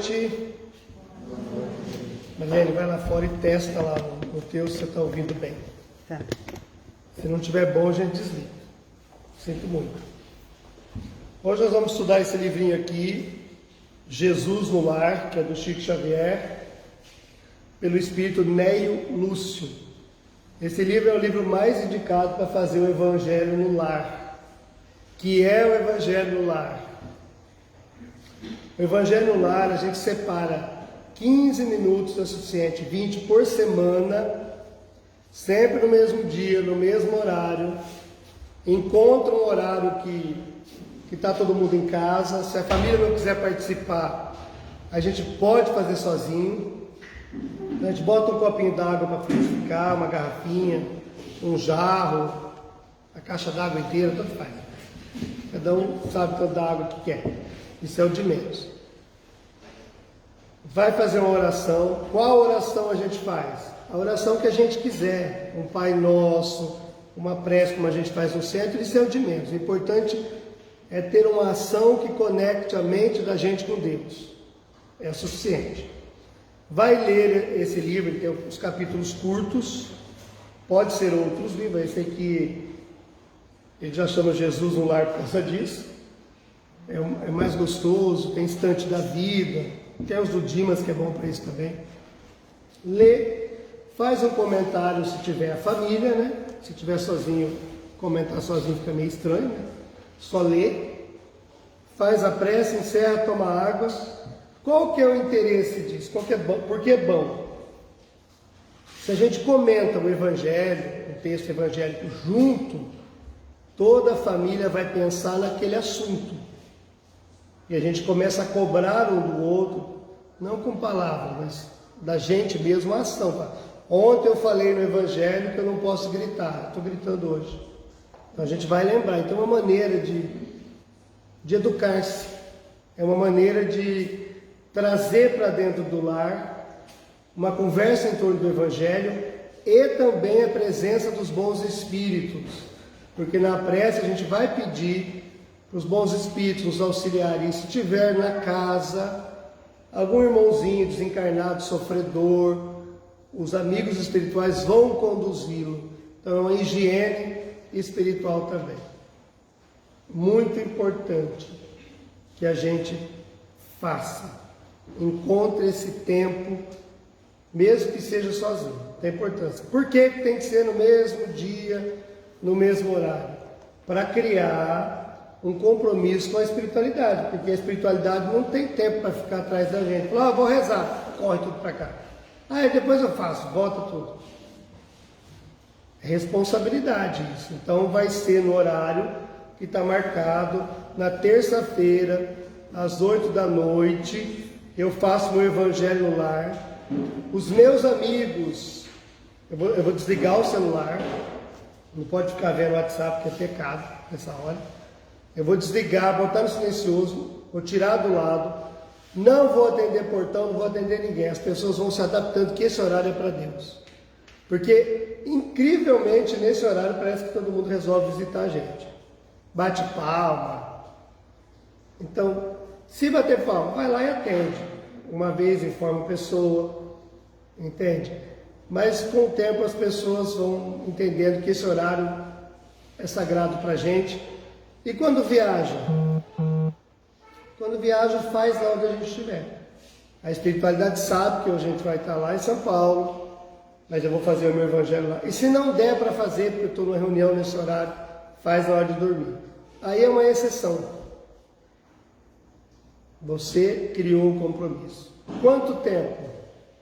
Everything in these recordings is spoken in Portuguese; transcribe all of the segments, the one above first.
noite. Marlene, vai lá fora e testa lá no teu se você está ouvindo bem. Tá. Se não estiver bom, a gente desliga. Sinto muito. Hoje nós vamos estudar esse livrinho aqui, Jesus no Lar, que é do Chico Xavier, pelo espírito Neio Lúcio. Esse livro é o livro mais indicado para fazer o Evangelho no Lar. Que é o Evangelho no Lar? O Evangelho no Lar, a gente separa 15 minutos é suficiente, 20 por semana, sempre no mesmo dia, no mesmo horário. Encontra um horário que está todo mundo em casa. Se a família não quiser participar, a gente pode fazer sozinho. A gente bota um copinho d'água para frutificar, uma garrafinha, um jarro, a caixa d'água inteira, tanto faz. Cada um sabe quanta água que quer. Isso é o de menos. Vai fazer uma oração. Qual oração a gente faz? A oração que a gente quiser. Um Pai Nosso, uma prece como a gente faz no centro, isso é o de menos. O importante é ter uma ação que conecte a mente da gente com Deus. É o suficiente. Vai ler esse livro, ele tem os capítulos curtos. Pode ser outros livros. Esse aqui, ele já chama Jesus no Lar por causa disso. É mais gostoso, tem Instante da Vida, tem os do Dimas que é bom para isso também. Lê, faz um comentário se tiver a família, né? Se tiver sozinho, comentar sozinho fica meio estranho, né? Só lê, faz a prece, encerra, toma água. Qual que é o interesse disso? Qual que é bom? Por que é bom? Se a gente comenta o Evangelho, o texto evangélico junto, toda a família vai pensar naquele assunto. E a gente começa a cobrar um do outro, não com palavras, mas da gente mesmo a ação. Ontem eu falei no Evangelho que eu não posso gritar, estou gritando hoje. Então a gente vai lembrar. Então é uma maneira de educar-se, é uma maneira de trazer para dentro do lar uma conversa em torno do Evangelho e também a presença dos bons espíritos. Porque na prece a gente vai pedir para os bons espíritos nos auxiliarem. Se tiver na casa algum irmãozinho desencarnado, sofredor, os amigos espirituais vão conduzi-lo. Então é uma higiene espiritual também. Muito importante que a gente faça. Encontre esse tempo, mesmo que seja sozinho. Tem importância. Por que tem que ser no mesmo dia, no mesmo horário? Para criar um compromisso com a espiritualidade, porque a espiritualidade não tem tempo para ficar atrás da gente. Fala, vou rezar, corre tudo para cá. Depois eu faço, volta tudo. É responsabilidade isso. Então vai ser no horário que está marcado, na terça-feira, às 8 da noite, eu faço meu Evangelho no Lar. Os meus amigos, eu vou desligar o celular, não pode ficar vendo o WhatsApp, que é pecado nessa hora. Eu vou desligar, botar no silencioso, vou tirar do lado, não vou atender portão, não vou atender ninguém. As pessoas vão se adaptando que esse horário é para Deus. Porque, incrivelmente, nesse horário parece que todo mundo resolve visitar a gente. Bate palma. Então, se bater palma, vai lá e atende. Uma vez informa a pessoa, entende? Mas com o tempo as pessoas vão entendendo que esse horário é sagrado para a gente. E quando viaja? Quando viaja, faz lá onde a gente estiver. A espiritualidade sabe que a gente vai estar lá em São Paulo, mas eu vou fazer o meu Evangelho lá. E se não der para fazer, porque eu estou numa reunião nesse horário, faz na hora de dormir. Aí é uma exceção. Você criou o compromisso. Quanto tempo?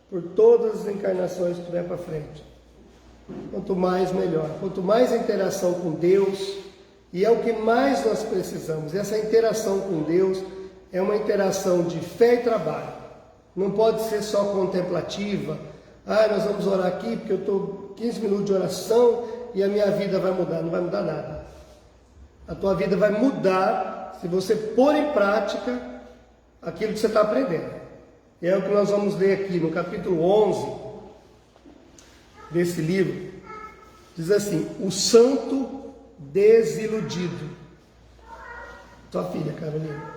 Por todas as encarnações que tiver para frente. Quanto mais, melhor. Quanto mais interação com Deus, e é o que mais nós precisamos. Essa interação com Deus é uma interação de fé e trabalho. Não pode ser só contemplativa. Nós vamos orar aqui porque eu estou 15 minutos de oração e a minha vida vai mudar. Não vai mudar nada. A tua vida vai mudar se você pôr em prática aquilo que você está aprendendo. E é o que nós vamos ler aqui no capítulo 11 desse livro. Diz assim: o santo desiludido. Tua filha, Carolina.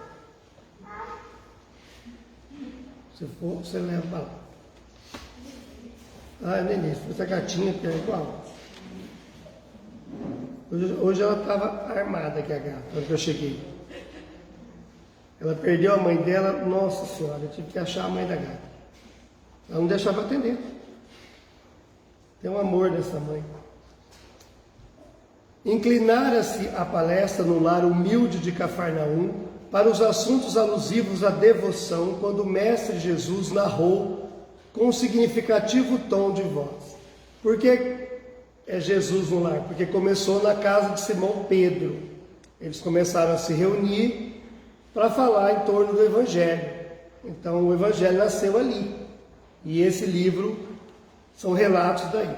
Se for, você leva para lá. Ah, Denise, essa gatinha que é igual. Hoje ela estava armada aqui, a gata, quando eu cheguei. Ela perdeu a mãe dela, nossa senhora, eu tive que achar a mãe da gata. Ela não deixava atender. Tem um amor dessa mãe. Inclinara-se a palestra no lar humilde de Cafarnaum para os assuntos alusivos à devoção, quando o Mestre Jesus narrou com um significativo tom de voz. Por que é Jesus no lar? Porque começou na casa de Simão Pedro. Eles começaram a se reunir para falar em torno do Evangelho. Então o Evangelho nasceu ali. E esse livro são relatos daí.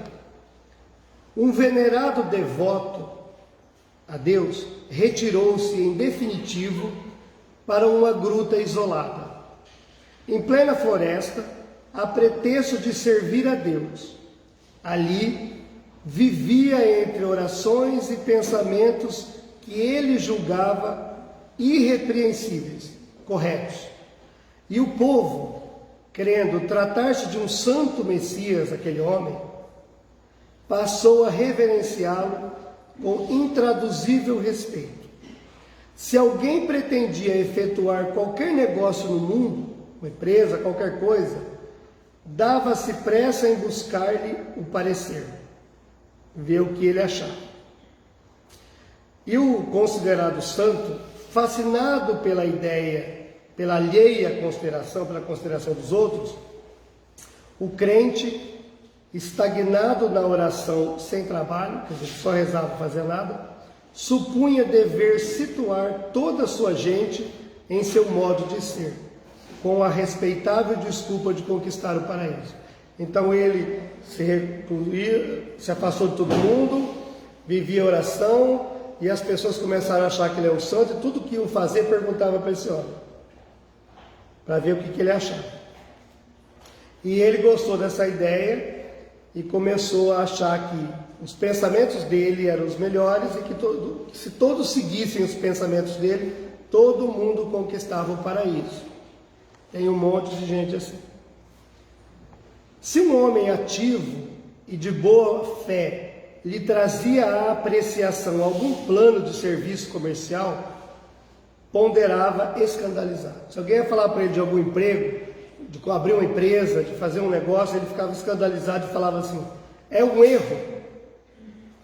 Um venerado devoto a Deus retirou-se em definitivo para uma gruta isolada, em plena floresta, a pretexto de servir a Deus. Ali vivia entre orações e pensamentos que ele julgava irrepreensíveis, corretos. E o povo, crendo tratar-se de um santo Messias, aquele homem, passou a reverenciá-lo com intraduzível respeito. Se alguém pretendia efetuar qualquer negócio no mundo, uma empresa, qualquer coisa, dava-se pressa em buscar-lhe o parecer, ver o que ele achava. E o considerado santo, fascinado pela ideia, pela alheia consideração, pela consideração dos outros, o crente, estagnado na oração sem trabalho, quer dizer, só rezava, não fazia nada, supunha dever situar toda a sua gente em seu modo de ser, com a respeitável desculpa de conquistar o paraíso. Então ele se recluía, se afastou de todo mundo, vivia oração, e as pessoas começaram a achar que ele é um santo, e tudo que iam fazer perguntava para esse homem, para ver o que ele achava. E ele gostou dessa ideia e começou a achar que os pensamentos dele eram os melhores e que se todos seguissem os pensamentos dele, todo mundo conquistava o paraíso. Tem um monte de gente assim. Se um homem ativo e de boa fé lhe trazia à apreciação algum plano de serviço comercial, ponderava escandalizado. Se alguém ia falar para ele de algum emprego, de abrir uma empresa, de fazer um negócio, ele ficava escandalizado e falava assim: é um erro.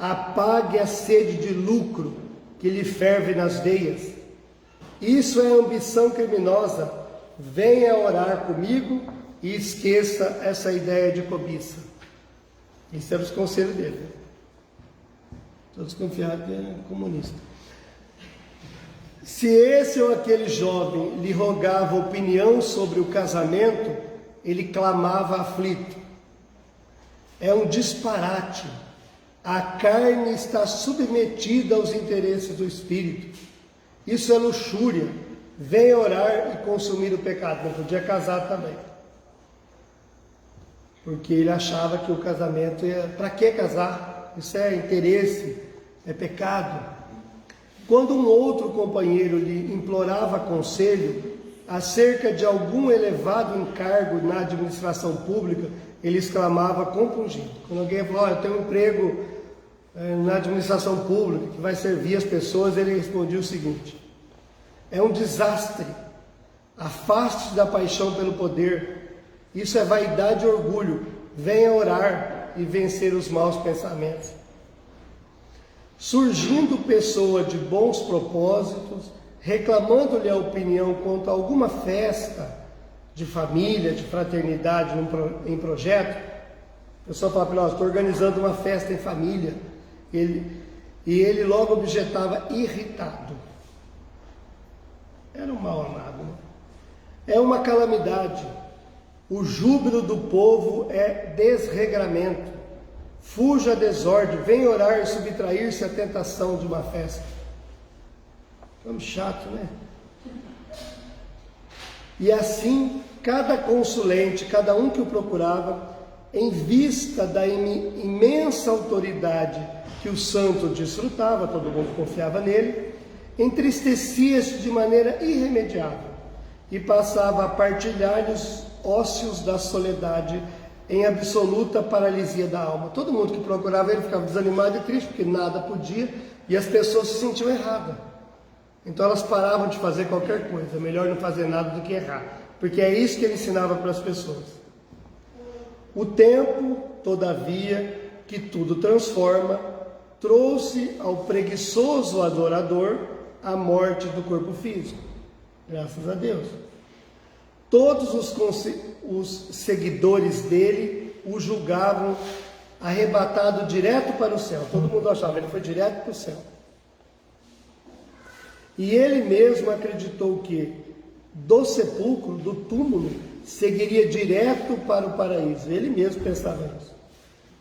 Apague a sede de lucro que lhe ferve nas veias. Isso é ambição criminosa. Venha orar comigo e esqueça essa ideia de cobiça. Isso era os conselhos dele. Todos confiaram que é comunista. Se esse ou aquele jovem lhe rogava opinião sobre o casamento, ele clamava aflito: é um disparate. A carne está submetida aos interesses do espírito. Isso é luxúria. Venha orar e consumir o pecado. Não podia casar também, porque ele achava que o casamento ia... Para que casar? Isso é interesse, é pecado. Quando um outro companheiro lhe implorava conselho acerca de algum elevado encargo na administração pública, ele exclamava compungido. Quando alguém falou: olha, eu tenho um emprego na administração pública que vai servir as pessoas, ele respondia o seguinte: é um desastre. Afaste-se da paixão pelo poder. Isso é vaidade e orgulho. Venha orar e vencer os maus pensamentos. Surgindo pessoa de bons propósitos, reclamando-lhe a opinião quanto a alguma festa de família, de fraternidade em projeto, a pessoa fala para nós: estou organizando uma festa em família. E ele logo objetava, irritado. Era um mal amado, né? É uma calamidade. O júbilo do povo é desregramento. Fuja a desordem, venha orar e subtrair-se à tentação de uma festa. Ficamos chato, né? E assim, cada consulente, cada um que o procurava, em vista da imensa autoridade que o santo desfrutava, todo mundo confiava nele, entristecia-se de maneira irremediável e passava a partilhar-lhes ócios da soledade, em absoluta paralisia da alma. Todo mundo que procurava ele ficava desanimado e triste, porque nada podia, e as pessoas se sentiam erradas. Então elas paravam de fazer qualquer coisa. É melhor não fazer nada do que errar, porque é isso que ele ensinava para as pessoas. O tempo, todavia, que tudo transforma, trouxe ao preguiçoso adorador a morte do corpo físico. Graças a Deus. Todos os seguidores dele o julgavam arrebatado direto para o céu. Todo mundo achava que ele foi direto para o céu. E ele mesmo acreditou que do sepulcro, do túmulo, seguiria direto para o paraíso. Ele mesmo pensava isso.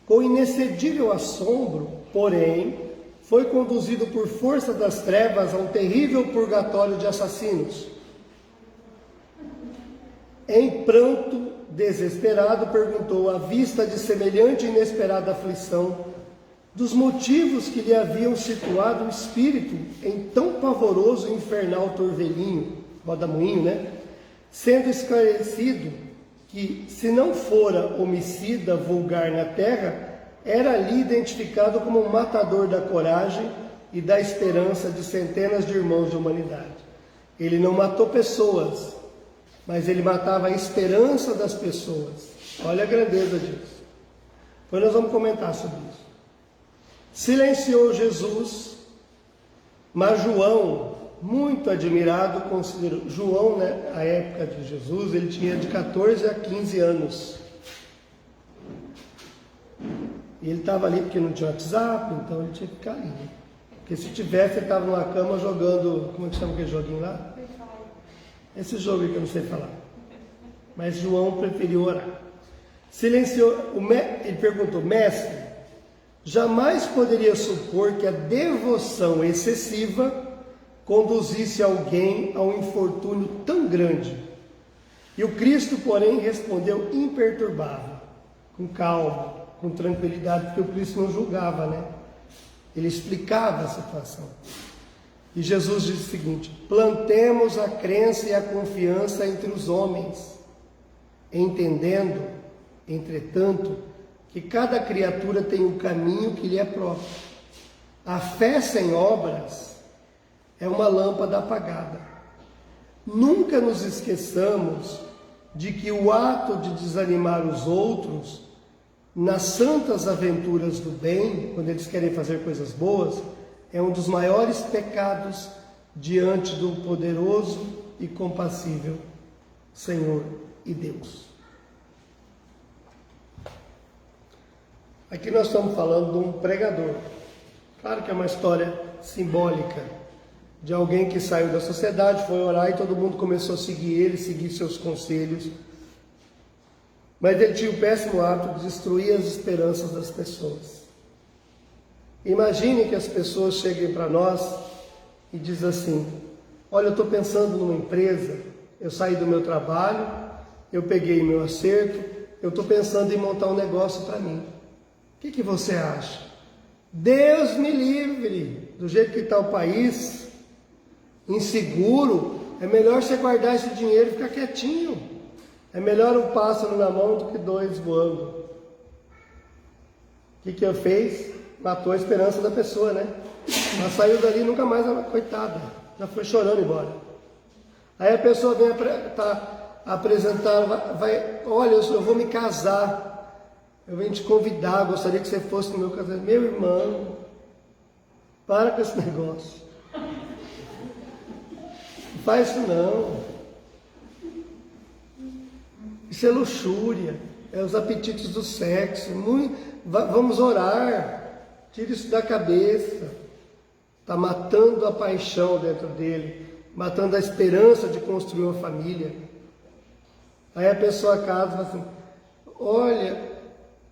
Com inexcedível assombro, porém, foi conduzido por força das trevas a um terrível purgatório de assassinos. Em pranto desesperado, perguntou, à vista de semelhante e inesperada aflição, dos motivos que lhe haviam situado o espírito em tão pavoroso e infernal torvelinho, rodamuinho, né? Sendo esclarecido que, se não fora homicida vulgar na terra, era ali identificado como um matador da coragem e da esperança de centenas de irmãos de humanidade. Ele não matou pessoas, mas ele matava a esperança das pessoas. Olha a grandeza disso. Depois nós vamos comentar sobre isso. Silenciou Jesus, mas João, muito admirado, considerou. João, né, na época de Jesus, ele tinha de 14 a 15 anos. E ele estava ali porque não tinha WhatsApp, então ele tinha que ficar ali. Né? Porque se tivesse, ele estava numa cama jogando, como é que chama aquele joguinho lá? Esse jogo aí que eu não sei falar. Mas João preferiu orar. Silenciou, ele perguntou, mestre, jamais poderia supor que a devoção excessiva conduzisse alguém a um infortúnio tão grande. E o Cristo, porém, respondeu imperturbável, com calma, com tranquilidade, porque o Cristo não julgava, né? Ele explicava a situação. E Jesus disse o seguinte: plantemos a crença e a confiança entre os homens, entendendo, entretanto, que cada criatura tem um caminho que lhe é próprio. A fé sem obras é uma lâmpada apagada. Nunca nos esqueçamos de que o ato de desanimar os outros nas santas aventuras do bem, quando eles querem fazer coisas boas, é um dos maiores pecados diante do poderoso e compassível Senhor e Deus. Aqui nós estamos falando de um pregador. Claro que é uma história simbólica de alguém que saiu da sociedade, foi orar e todo mundo começou a seguir ele, seguir seus conselhos. Mas ele tinha o péssimo hábito de destruir as esperanças das pessoas. Imagine que as pessoas cheguem para nós e dizem assim: olha, eu estou pensando numa empresa, eu saí do meu trabalho, eu peguei meu acerto, eu estou pensando em montar um negócio para mim. O que você acha? Deus me livre! Do jeito que está o país, inseguro, é melhor você guardar esse dinheiro e ficar quietinho. É melhor um pássaro na mão do que dois voando. O que eu fiz? Matou a esperança da pessoa, né? Ela saiu dali e nunca mais, coitada, já foi chorando embora. Aí a pessoa vem apresentar, olha, eu vou me casar. Eu venho te convidar, gostaria que você fosse no meu casamento. Meu irmão, para com esse negócio. Não faz isso não. Isso é luxúria, é os apetites do sexo. Vamos orar. Tira isso da cabeça. Está matando a paixão dentro dele, matando a esperança de construir uma família. Aí a pessoa casa e fala assim: olha,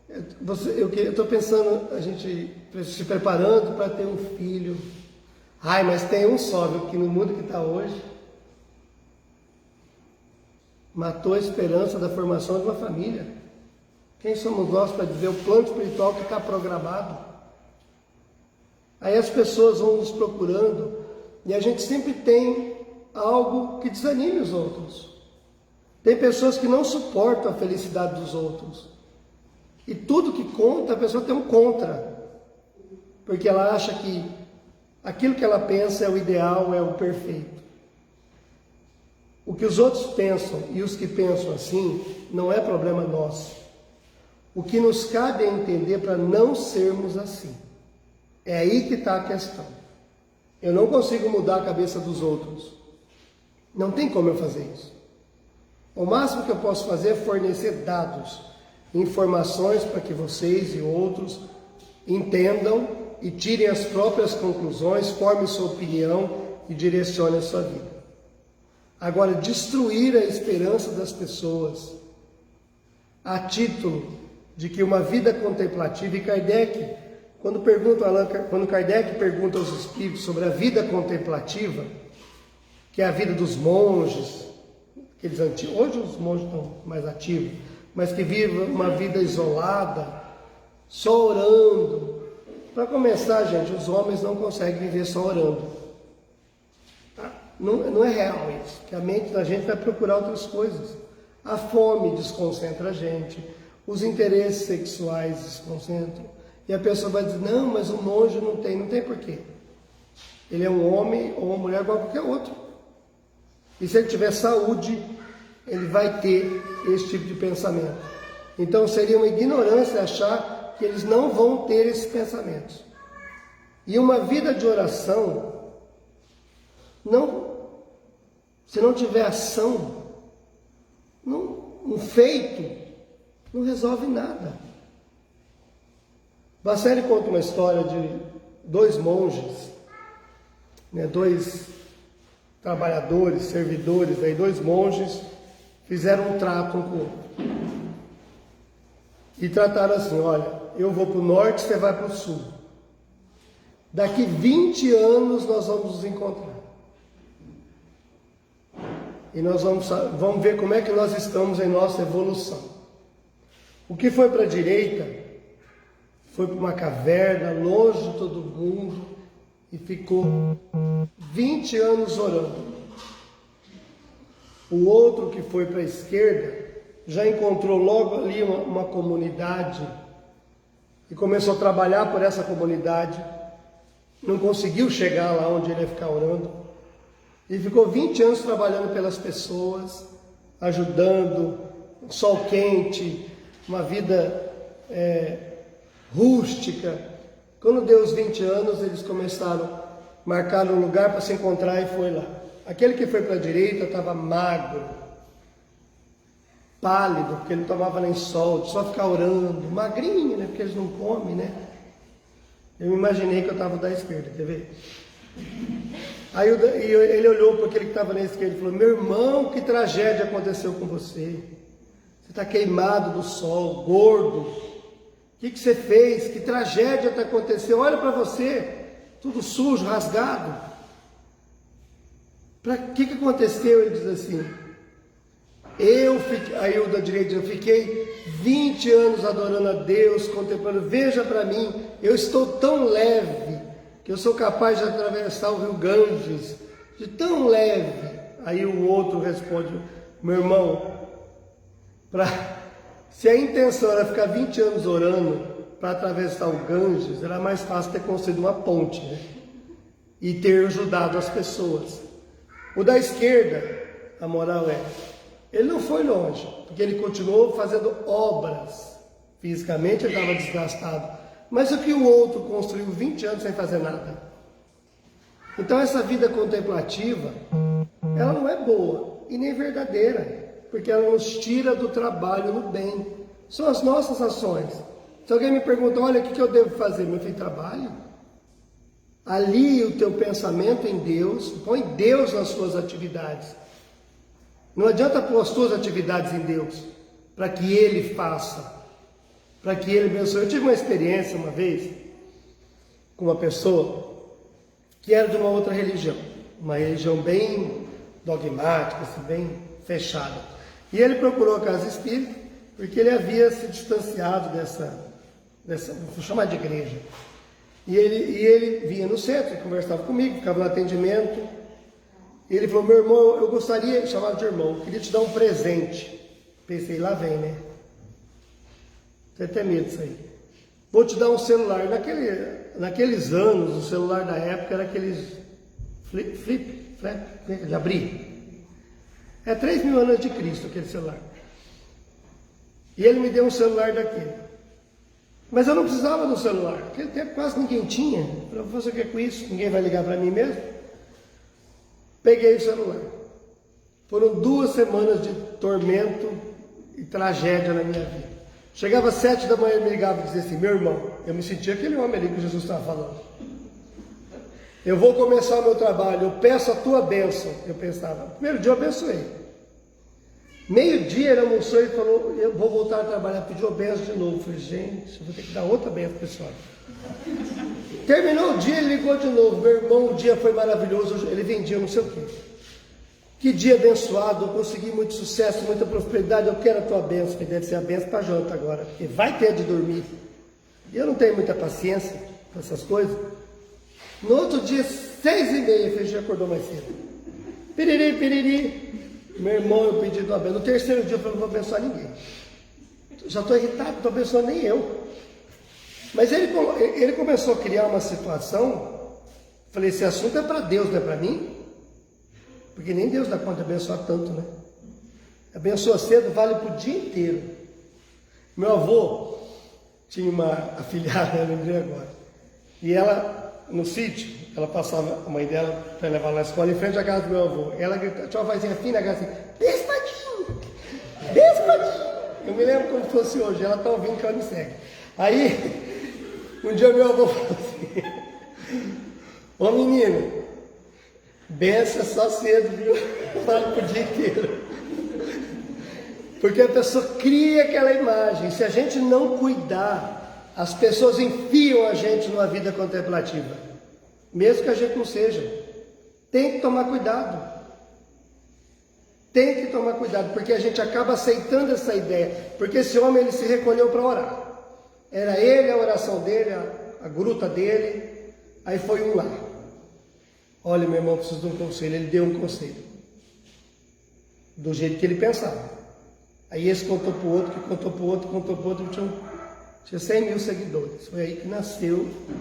eu estou pensando, a gente se preparando para ter um filho. Ai, mas tem um só, viu? Que no mundo que está hoje, matou a esperança da formação de uma família. Quem somos nós para dizer o plano espiritual que está programado? Aí as pessoas vão nos procurando e a gente sempre tem algo que desanime os outros. Tem pessoas que não suportam a felicidade dos outros. E tudo que conta, a pessoa tem um contra. Porque ela acha que aquilo que ela pensa é o ideal, é o perfeito. O que os outros pensam e os que pensam assim não é problema nosso. O que nos cabe é entender para não sermos assim. É aí que está a questão. Eu não consigo mudar a cabeça dos outros. Não tem como eu fazer isso. O máximo que eu posso fazer é fornecer dados, informações para que vocês e outros entendam e tirem as próprias conclusões, formem sua opinião e direcionem a sua vida. Agora, destruir a esperança das pessoas a título de que uma vida contemplativa, e Kardec, quando Kardec pergunta aos espíritos sobre a vida contemplativa, que é a vida dos monges, aqueles antigos, hoje os monges estão mais ativos, mas que vivem uma vida isolada, só orando. Para começar, gente, os homens não conseguem viver só orando. Não é real isso, que a mente da gente vai procurar outras coisas. A fome desconcentra a gente, os interesses sexuais desconcentram, e a pessoa vai dizer, não, mas o monge não tem porquê. Ele é um homem ou uma mulher igual a qualquer outro. E se ele tiver saúde, ele vai ter esse tipo de pensamento. Então seria uma ignorância achar que eles não vão ter esses pensamentos. E uma vida de oração, se não tiver ação, um feito, não resolve nada. Bacelli conta uma história de dois monges, dois trabalhadores, servidores, dois monges fizeram um trato um com o outro. E trataram assim, olha, eu vou para o norte, você vai para o sul. Daqui 20 anos nós vamos nos encontrar. E nós vamos ver como é que nós estamos em nossa evolução. O que foi para a direita foi para uma caverna, longe de todo mundo, e ficou 20 anos orando. O outro que foi para a esquerda já encontrou logo ali uma comunidade e começou a trabalhar por essa comunidade. Não conseguiu chegar lá onde ele ia ficar orando. E ficou 20 anos trabalhando pelas pessoas, ajudando, sol quente, uma vida rústica. Quando deu os 20 anos, eles começaram a marcar um lugar para se encontrar e foi lá. Aquele que foi para a direita estava magro, pálido, porque ele não tomava nem sol, só ficar orando, magrinho, porque eles não comem, Eu me imaginei que eu estava da esquerda, quer ver? Aí ele olhou para aquele que estava na esquerda e falou, meu irmão, que tragédia aconteceu com você? Você está queimado do sol, gordo. O que você fez? Que tragédia aconteceu? Olha para você, tudo sujo, rasgado. O que aconteceu? Ele diz assim, aí o da direita, eu fiquei 20 anos adorando a Deus, contemplando, veja para mim, eu estou tão leve, que eu sou capaz de atravessar o rio Ganges, de tão leve. Aí o outro responde, meu irmão, se a intenção era ficar 20 anos orando para atravessar o Ganges, era mais fácil ter construído uma ponte, e ter ajudado as pessoas. O da esquerda, a moral ele não foi longe, porque ele continuou fazendo obras. Fisicamente ele estava desgastado. Mas o que o outro construiu 20 anos sem fazer nada? Então essa vida contemplativa, ela não é boa e nem verdadeira, porque ela nos tira do trabalho no bem. São as nossas ações. Se alguém me pergunta, olha, o que eu devo fazer? Meu filho, trabalho. Alie o teu pensamento em Deus, põe Deus nas suas atividades. Não adianta pôr as tuas atividades em Deus, para que Ele faça, para que Ele abençoe. Eu tive uma experiência uma vez, com uma pessoa, que era de uma outra religião, uma religião bem dogmática, assim, bem fechada. E ele procurou a casa espírita, porque ele havia se distanciado dessa vou chamar de igreja. E ele vinha no centro, conversava comigo, ficava no atendimento. Ele falou, meu irmão, eu gostaria, chamado de irmão, eu queria te dar um presente. Pensei, lá vem, né? Tem até medo disso aí. Vou te dar um celular. Naqueles anos, o celular da época era aqueles flip, de abrir. É 3.000 anos de Cristo aquele celular. E ele me deu um celular daquele. Mas eu não precisava do celular. Naquele tempo quase ninguém tinha. Eu falei, você quer com isso? Ninguém vai ligar para mim mesmo? Peguei o celular. Foram 2 semanas de tormento e tragédia na minha vida. Chegava às 7 da manhã e me ligava e dizia assim, meu irmão, eu me sentia aquele homem ali que Jesus estava falando. Eu vou começar o meu trabalho, eu peço a tua bênção. Eu pensava, primeiro dia eu abençoei. Meio-dia ele almoçou e falou, eu vou voltar a trabalhar, pediu a bênção de novo. Eu falei, gente, eu vou ter que dar outra bênção pessoal. Terminou o dia, ele ligou de novo, meu irmão, o dia foi maravilhoso, ele vendia não sei o quê. Que dia abençoado, eu consegui muito sucesso, muita prosperidade, eu quero a tua bênção, que deve ser a bênção para janta agora, porque vai ter de dormir. E eu não tenho muita paciência com essas coisas. No outro dia, 6h30, a já acordou mais cedo. Piriri, meu irmão, eu pedi tua bênção. No terceiro dia eu falei, não vou abençoar ninguém. Já estou irritado, não estou abençoando nem eu. Mas ele começou a criar uma situação, falei, esse assunto é para Deus, não é para mim? Porque nem Deus dá conta de abençoar tanto, né? Abençoa cedo, vale para o dia inteiro. Meu avô tinha uma afilhada, eu lembrei agora. E ela, no sítio, ela passava, a mãe dela, para levar na escola, em frente à casa do meu avô. Ela gritou, tinha uma vozinha fina, assim, Bespadinho! Bespadinho! Eu me lembro como fosse hoje, ela está ouvindo que ela me segue. Aí, um dia meu avô falou assim, ô menino, benção só cedo, viu? Fala pro dia inteiro. Porque a pessoa cria aquela imagem. Se a gente não cuidar, as pessoas enfiam a gente numa vida contemplativa. Mesmo que a gente não seja. Tem que tomar cuidado. Tem que tomar cuidado, porque a gente acaba aceitando essa ideia. Porque esse homem, ele se recolheu para orar. Era ele, a oração dele, a gruta dele. Aí foi um lá. Olha, meu irmão, preciso de um conselho. Ele deu um conselho. Do jeito que ele pensava. Aí esse contou para o outro, que contou para o outro, contou para o outro. Tinha 100.000 seguidores. Foi aí que nasceu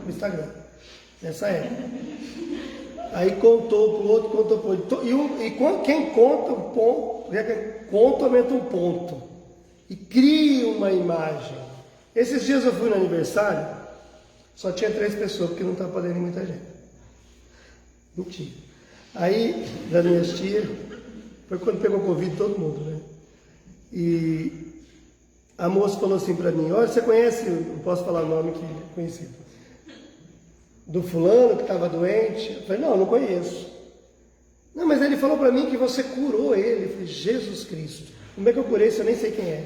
o Instagram. Nessa época. Aí contou para o outro, contou para o outro. E quem conta um ponto, conta aumenta um ponto. E cria uma imagem. Esses dias eu fui no aniversário, só tinha 3 pessoas, porque não estava podendo ir muita gente. Mentira. Aí, da minha tia, foi quando pegou Covid todo mundo, né? E a moça falou assim para mim, olha, você conhece, não posso falar o nome que é conhecido, do fulano que estava doente? Eu falei, não conheço. Não, mas ele falou para mim que você curou ele. Eu falei, Jesus Cristo, como é que eu curei se eu nem sei quem é?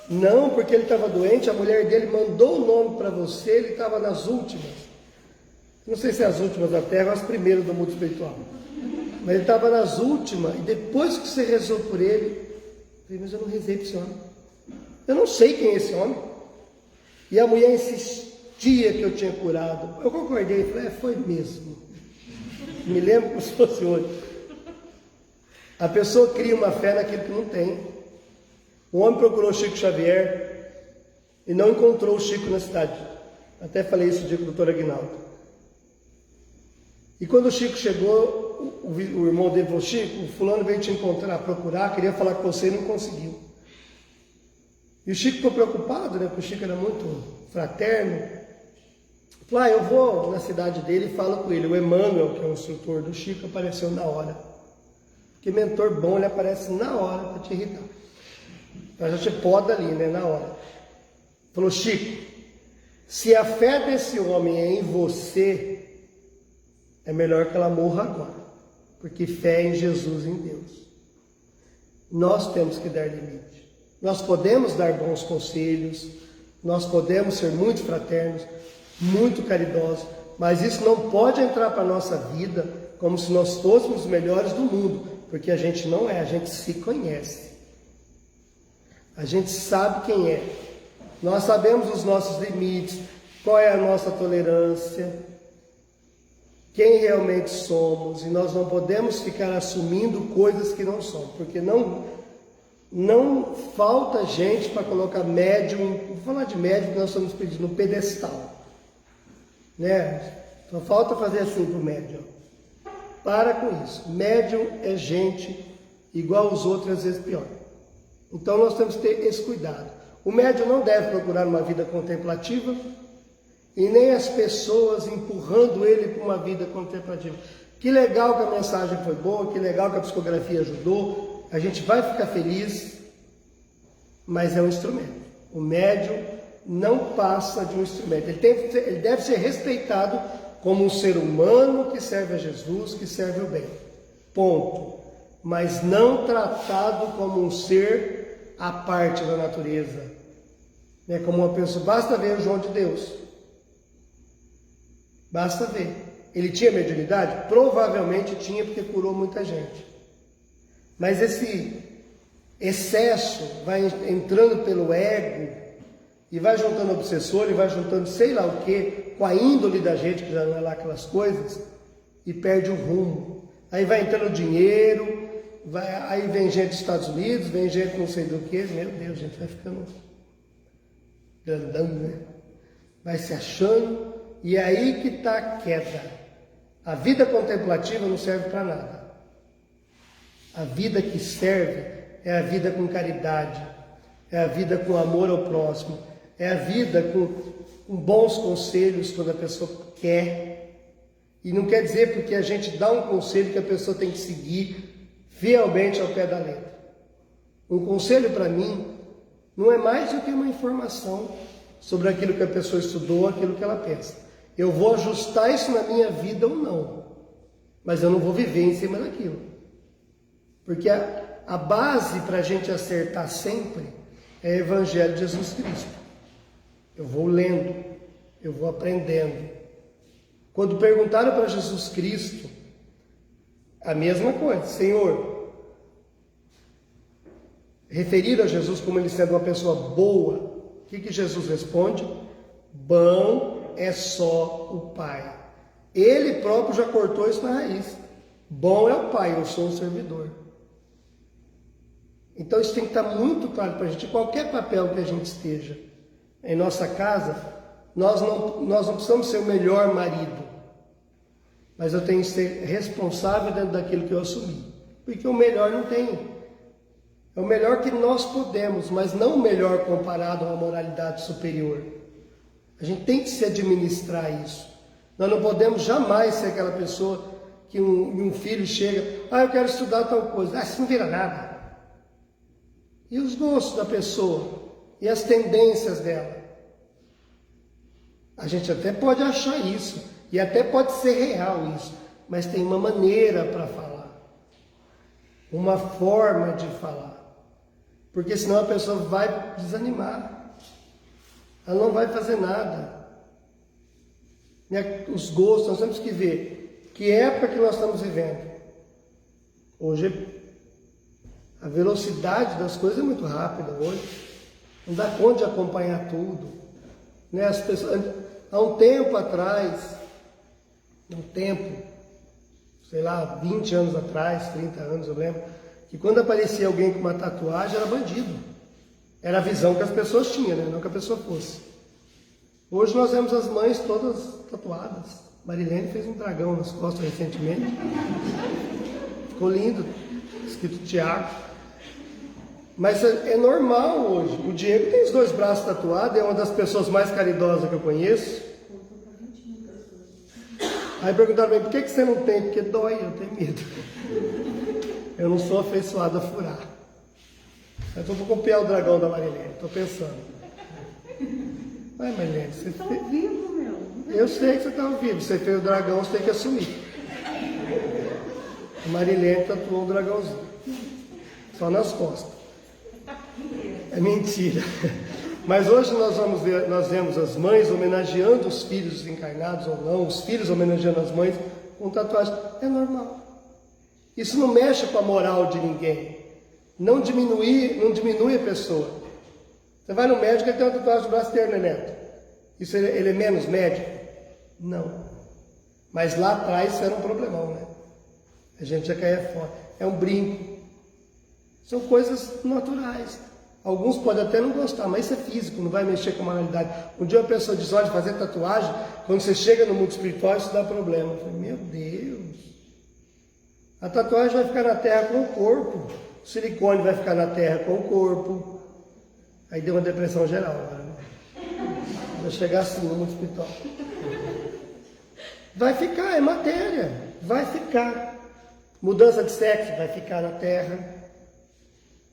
Não, porque ele estava doente, a mulher dele mandou o nome para você, ele estava nas últimas. Não sei se é as últimas da terra ou as primeiras do mundo espiritual. Mas ele estava nas últimas, e depois que você rezou por ele, eu falei, mas eu não rezei para esse homem. Eu não sei quem é esse homem. E a mulher insistia que eu tinha curado. Eu concordei, falei, foi mesmo. Me lembro como se fosse hoje. A pessoa cria uma fé naquilo que não tem. O homem procurou Chico Xavier e não encontrou o Chico na cidade. Até falei isso um dia com o doutor Aguinaldo. E quando o Chico chegou, o irmão dele falou, Chico, o fulano veio te encontrar, procurar, queria falar com você e não conseguiu. E o Chico ficou preocupado, né? Porque o Chico era muito fraterno. Falou, eu vou na cidade dele e falo com ele. O Emmanuel, que é o instrutor do Chico, apareceu na hora. Porque mentor bom, ele aparece na hora para te irritar. A gente poda ali, né? Na hora. Falou, Chico, se a fé desse homem é em você, é melhor que ela morra agora. Porque fé é em Jesus e em Deus. Nós temos que dar limite. Nós podemos dar bons conselhos, nós podemos ser muito fraternos, muito caridosos, mas isso não pode entrar para a nossa vida como se nós fôssemos os melhores do mundo, porque a gente não é, a gente se conhece. A gente sabe quem é. Nós sabemos os nossos limites, qual é a nossa tolerância. quem realmente somos, e nós não podemos ficar assumindo coisas que não somos, porque não falta gente para colocar médium, vou falar de médium que nós estamos pedindo, no pedestal, né? Só falta fazer assim para o médium. Para com isso. Médium é gente igual aos outros, às vezes pior. Então nós temos que ter esse cuidado. O médium não deve procurar uma vida contemplativa e nem as pessoas empurrando ele para uma vida contemplativa. Que legal que a mensagem foi boa, que legal que a psicografia ajudou. A gente vai ficar feliz, mas é um instrumento. O médium não passa de um instrumento. Ele deve ser respeitado como um ser humano que serve a Jesus, que serve o bem. Ponto. Mas não tratado como um ser à parte da natureza. Né? Como uma pessoa. Basta ver o João de Deus. Basta ver. Ele tinha mediunidade? Provavelmente tinha, porque curou muita gente. Mas esse excesso vai entrando pelo ego e vai juntando obsessor e vai juntando sei lá o que com a índole da gente, que já não é lá aquelas coisas, e perde o rumo. Aí vai entrando dinheiro, aí vem gente dos Estados Unidos, vem gente não sei do que, meu Deus, a gente vai ficando grandão, né? Vai se achando, e é aí que está a queda. A vida contemplativa não serve para nada. A vida que serve é a vida com caridade, é a vida com amor ao próximo, é a vida com bons conselhos quando a pessoa quer. E não quer dizer porque a gente dá um conselho que a pessoa tem que seguir fielmente ao pé da letra. Um conselho para mim não é mais do que uma informação sobre aquilo que a pessoa estudou, aquilo que ela pensa. Eu vou ajustar isso na minha vida ou não, mas eu não vou viver em cima daquilo. Porque a base para a gente acertar sempre é o Evangelho de Jesus Cristo. Eu vou lendo, eu vou aprendendo. Quando perguntaram para Jesus Cristo, a mesma coisa, Senhor, referiram a Jesus como ele sendo uma pessoa boa, o que Jesus responde? Bom é só o Pai. Ele próprio já cortou isso na raiz. Bom é o Pai, eu sou um servidor. Então isso tem que estar muito claro para a gente. Qualquer papel que a gente esteja em nossa casa, nós não precisamos ser o melhor marido, mas eu tenho que ser responsável dentro daquilo que eu assumi. Porque o melhor não tem. É o melhor que nós podemos, mas não o melhor comparado a uma moralidade superior. A gente tem que se administrar isso. Nós não podemos jamais ser aquela pessoa que um filho chega, eu quero estudar tal coisa, isso não vira nada. E os gostos da pessoa, e as tendências dela. A gente até pode achar isso, e até pode ser real isso, mas tem uma maneira para falar, uma forma de falar, porque senão a pessoa vai desanimar, ela não vai fazer nada. Os gostos, nós temos que ver que época que nós estamos vivendo. Hoje a velocidade das coisas é muito rápida hoje, não dá conta de acompanhar tudo, né? As pessoas, há um tempo atrás, sei lá, 20 anos atrás, 30 anos, eu lembro, que quando aparecia alguém com uma tatuagem era bandido. Era a visão que as pessoas tinham, né? Não que a pessoa fosse. Hoje nós vemos as mães todas tatuadas. Marilene fez um dragão nas costas recentemente. Ficou lindo, escrito Tiago. Mas é normal hoje. O Diego tem os 2 braços tatuados, é uma das pessoas mais caridosas que eu conheço. Aí perguntaram bem, por que você não tem? Porque dói, eu tenho medo. Eu não sou afeiçoado a furar. Então eu vou copiar o dragão da Marilene, estou pensando. Vai, Marilene, você está ao vivo, meu. Eu sei que você está ao vivo. Você fez o dragão, você tem que assumir. A Marilene tatuou um dragãozinho. Só nas costas. É mentira. Mas hoje nós vemos as mães homenageando os filhos encarnados ou não, os filhos homenageando as mães com tatuagem. É normal. Isso não mexe com a moral de ninguém. Não diminui a pessoa. Você vai no médico e tem uma tatuagem no braço inteiro, né, Neto? Isso ele é menos médico? Não. Mas lá atrás isso era um problemão, né? A gente já caía fora. É um brinco. São coisas naturais. Alguns podem até não gostar, mas isso é físico, não vai mexer com a moralidade. Um dia uma pessoa diz, olha, fazer tatuagem, quando você chega no mundo espiritual, isso dá problema. Eu falei, meu Deus, a tatuagem vai ficar na terra com o corpo, o silicone vai ficar na terra com o corpo. Aí deu uma depressão geral agora, né? Vai chegar assim no mundo espiritual. Vai ficar, é matéria, vai ficar. Mudança de sexo vai ficar na terra.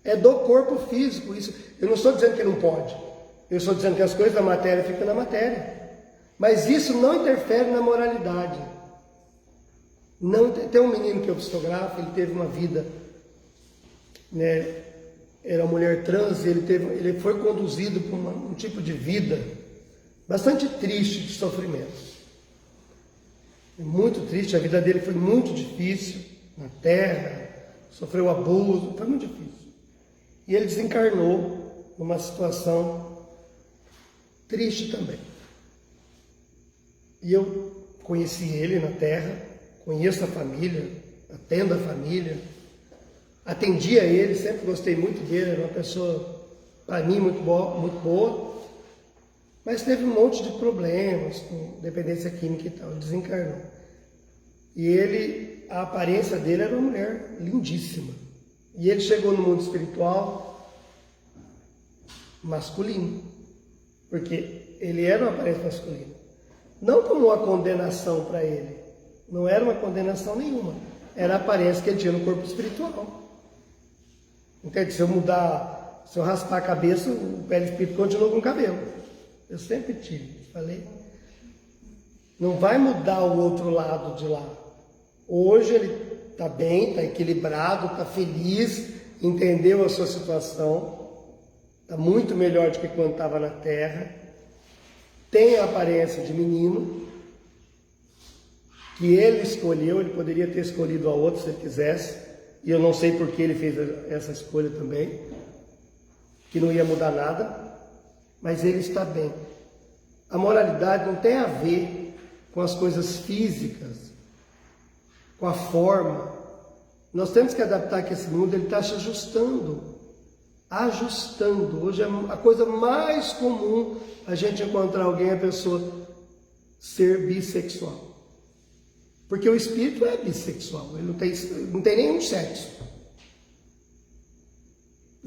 É do corpo físico isso. Eu não estou dizendo que não pode. Eu estou dizendo que as coisas da matéria ficam na matéria. Mas isso não interfere na moralidade. Não, tem um menino que eu psicografo, ele teve uma vida, né, era uma mulher trans, ele foi conduzido por um tipo de vida bastante triste, de sofrimento. Muito triste, a vida dele foi muito difícil na terra, sofreu abuso, foi muito difícil. E ele desencarnou numa situação triste também. E eu conheci ele na terra, conheço a família, atendo a família, atendia ele, sempre gostei muito dele, era uma pessoa, para mim, muito boa, mas teve um monte de problemas com dependência química e tal, ele desencarnou. E a aparência dele era uma mulher lindíssima. E ele chegou no mundo espiritual masculino, porque ele era uma aparência masculina. Não como uma condenação para ele, não era uma condenação nenhuma, era a aparência que ele tinha no corpo espiritual. Entende? Se eu raspar a cabeça, o perispírito continua com o cabelo. Eu sempre tive, falei. Não vai mudar o outro lado de lá. Hoje ele está bem, está equilibrado, está feliz, entendeu a sua situação, está muito melhor do que quando estava na Terra, tem a aparência de menino, que ele escolheu, ele poderia ter escolhido a outra se ele quisesse, e eu não sei por que ele fez essa escolha também, que não ia mudar nada, mas ele está bem. A moralidade não tem a ver com as coisas físicas, com a forma. Nós temos que adaptar que esse mundo está se ajustando. Hoje é a coisa mais comum a gente encontrar alguém, a pessoa ser bissexual. Porque o espírito é bissexual, ele não tem nenhum sexo.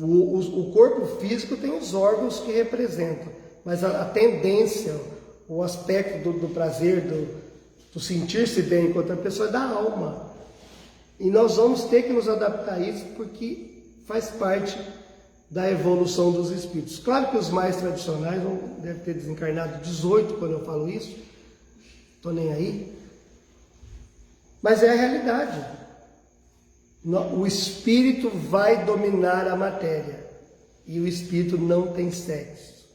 O corpo físico tem os órgãos que representam, mas a tendência, o aspecto do prazer, do sentir-se bem com outra pessoa é da alma. E nós vamos ter que nos adaptar a isso porque faz parte da evolução dos espíritos. Claro que os mais tradicionais devem ter desencarnado 18 quando eu falo isso, estou nem aí, mas é a realidade. O espírito vai dominar a matéria e o espírito não tem sexo,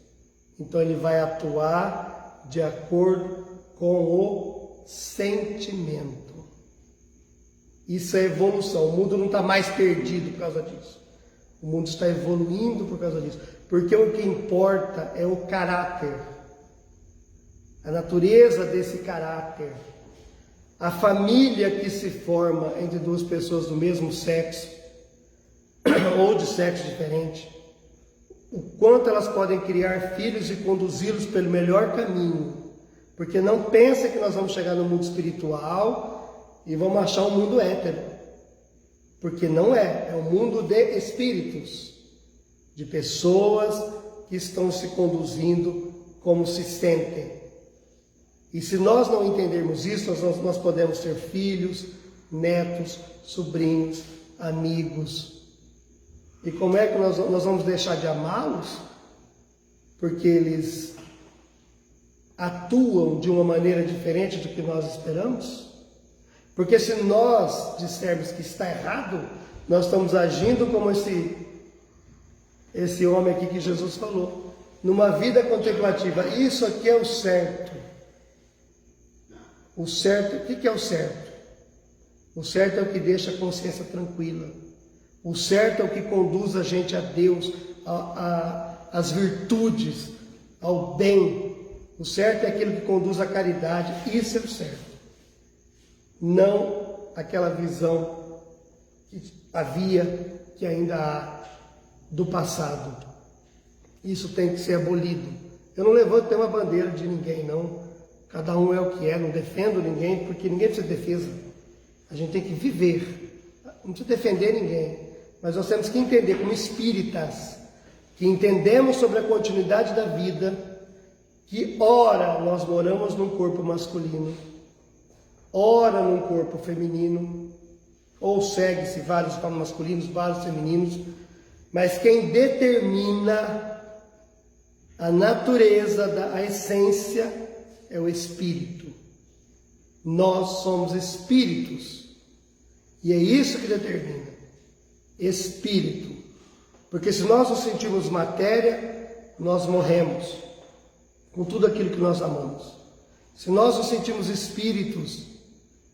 então ele vai atuar de acordo com o sentimento. Isso é evolução. O mundo não está mais perdido por causa disso. O mundo está evoluindo por causa disso. Porque o que importa é o caráter, a natureza desse caráter, a família que se forma entre duas pessoas do mesmo sexo ou de sexo diferente, o quanto elas podem criar filhos e conduzi-los pelo melhor caminho. Porque não pensa que nós vamos chegar no mundo espiritual e vamos achar um mundo hétero. Porque não é. É um mundo de espíritos. De pessoas que estão se conduzindo como se sentem. E se nós não entendermos isso, nós podemos ter filhos, netos, sobrinhos, amigos. E como é que nós vamos deixar de amá-los? Porque eles atuam de uma maneira diferente do que nós esperamos? Porque se nós dissermos que está errado, nós estamos agindo como esse homem aqui que Jesus falou, numa vida contemplativa. Isso aqui é o certo. O certo, o que é o certo? O certo é o que deixa a consciência tranquila. O certo é o que conduz a gente a Deus, às virtudes, ao bem. O certo é aquilo que conduz à caridade. Isso é o certo. não aquela visão que havia, que ainda há, do passado. Isso tem que ser abolido. Eu não levanto uma bandeira de ninguém, não. Cada um é o que é, não defendo ninguém, porque ninguém precisa de defesa. A gente tem que viver, não precisa defender ninguém. Mas nós temos que entender como espíritas, que entendemos sobre a continuidade da vida, que ora nós moramos num corpo masculino, ora num corpo feminino, ou segue-se vários masculinos, vários femininos, mas quem determina a natureza, a essência, é o espírito. Nós somos espíritos, e é isso que determina, espírito. Porque se nós nos sentirmos matéria, nós morremos com tudo aquilo que nós amamos. Se nós nos sentimos espíritos,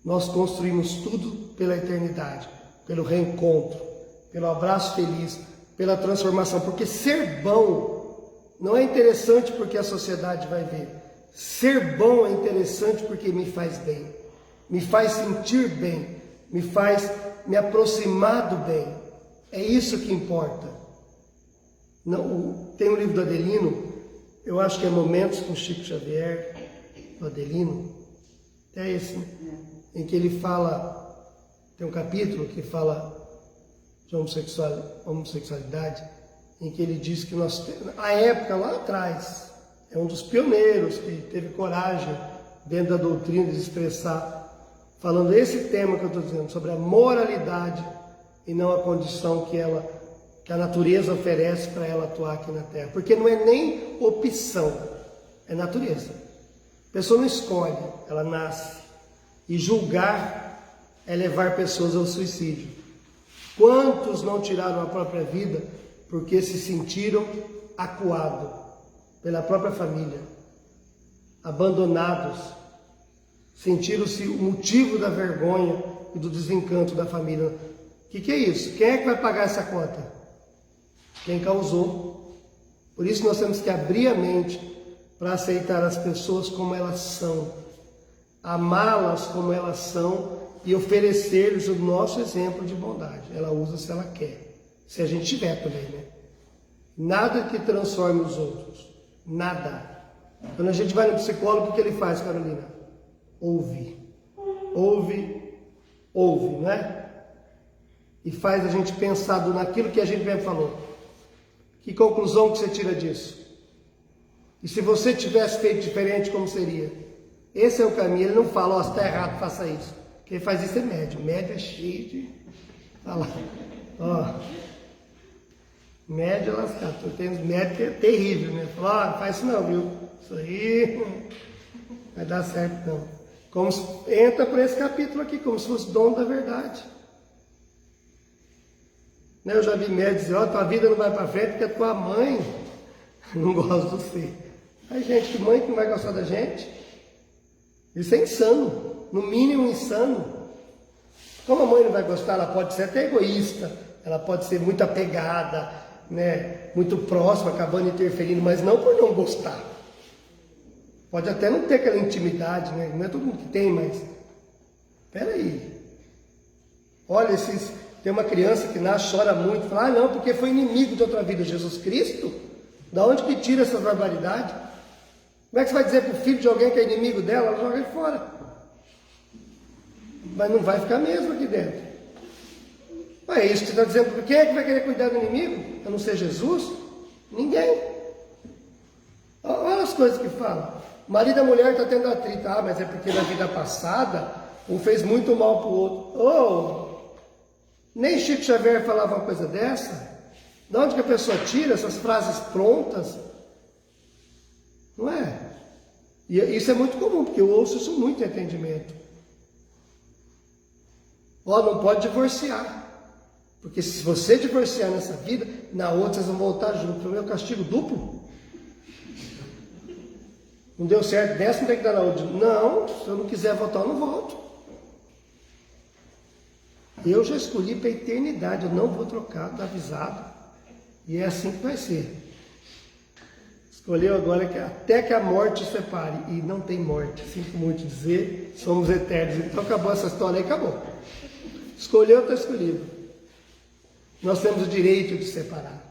nós construímos tudo pela eternidade, pelo reencontro, pelo abraço feliz, pela transformação. Porque ser bom não é interessante porque a sociedade vai ver. Ser bom é interessante porque me faz bem, me faz sentir bem, me faz me aproximar do bem. É isso que importa. Não, tem um livro do Adelino, eu acho que é Momentos com Chico Xavier, do Adelino, é esse, né? Em que ele fala, tem um capítulo que fala de homossexualidade, em que ele diz que nós, a época lá atrás, é um dos pioneiros que teve coragem dentro da doutrina de expressar, falando esse tema que eu estou dizendo, sobre a moralidade e não a condição que a natureza oferece para ela atuar aqui na Terra. Porque não é nem opção, é natureza. A pessoa não escolhe, ela nasce. E julgar é levar pessoas ao suicídio. Quantos não tiraram a própria vida porque se sentiram acuados pela própria família, abandonados, sentiram-se o motivo da vergonha e do desencanto da família. O que é isso? Quem é que vai pagar essa conta? Quem causou. Por isso nós temos que abrir a mente para aceitar as pessoas como elas são, amá-las como elas são e oferecer-lhes o nosso exemplo de bondade. Ela usa se ela quer, se a gente tiver também, né? Nada que transforme os outros, nada. Quando a gente vai no psicólogo, o que ele faz, Carolina? Ouve, não é? E faz a gente pensar naquilo que a gente mesmo falou. Que conclusão que você tira disso? E se você tivesse feito diferente, como seria? Esse é o caminho. Ele não fala, ó, se está errado, faça isso. Quem faz isso é médium. Médium é cheio de... Olha lá. Ó. Médium é lascado. Tem uns médicos que é terrível, né? Fala, ó, não faz isso não, viu? Isso aí não vai dar certo não. Entra para esse capítulo aqui, como se fosse dono da verdade. Eu já vi médicos dizer, ó, tua vida não vai para frente porque a tua mãe não gosta de você. Aí, gente, que mãe que não vai gostar da gente? Isso é insano, no mínimo insano. Como a mãe não vai gostar, ela pode ser até egoísta, ela pode ser muito apegada, né, muito próxima, acabando interferindo, mas não por não gostar. Pode até não ter aquela intimidade, né? Não é todo mundo que tem, mas... Peraí. Olha, tem uma criança que nasce, chora muito, fala, ah, não, porque foi inimigo de outra vida. Jesus Cristo? Da onde que tira essa barbaridade? Como é que você vai dizer para o filho de alguém que é inimigo dela? Ela joga ele fora. Mas não vai ficar mesmo aqui dentro. Mas é isso que você está dizendo. Por quem é que vai querer cuidar do inimigo? A não ser Jesus? Ninguém. Olha as coisas que fala. O marido e a mulher estão tendo atrito. Ah, mas é porque na vida passada um fez muito mal para o outro. Oh, nem Chico Xavier falava uma coisa dessa. De onde que a pessoa tira essas frases prontas? Não é? E isso é muito comum, porque eu ouço isso muito em atendimento. Ó, não pode divorciar. Porque se você divorciar nessa vida, na outra vocês vão voltar junto. Para o meu castigo duplo. Não deu certo, dessa não tem que dar na outra. Não, se eu não quiser voltar, eu não volto. Eu já escolhi para a eternidade, eu não vou trocar, está avisado. E é assim que vai ser. Escolheu agora que até que a morte os separe. E não tem morte, sinto muito dizer, somos eternos. Então acabou essa história aí, acabou. Escolheu, está escolhido. Nós temos o direito de separar.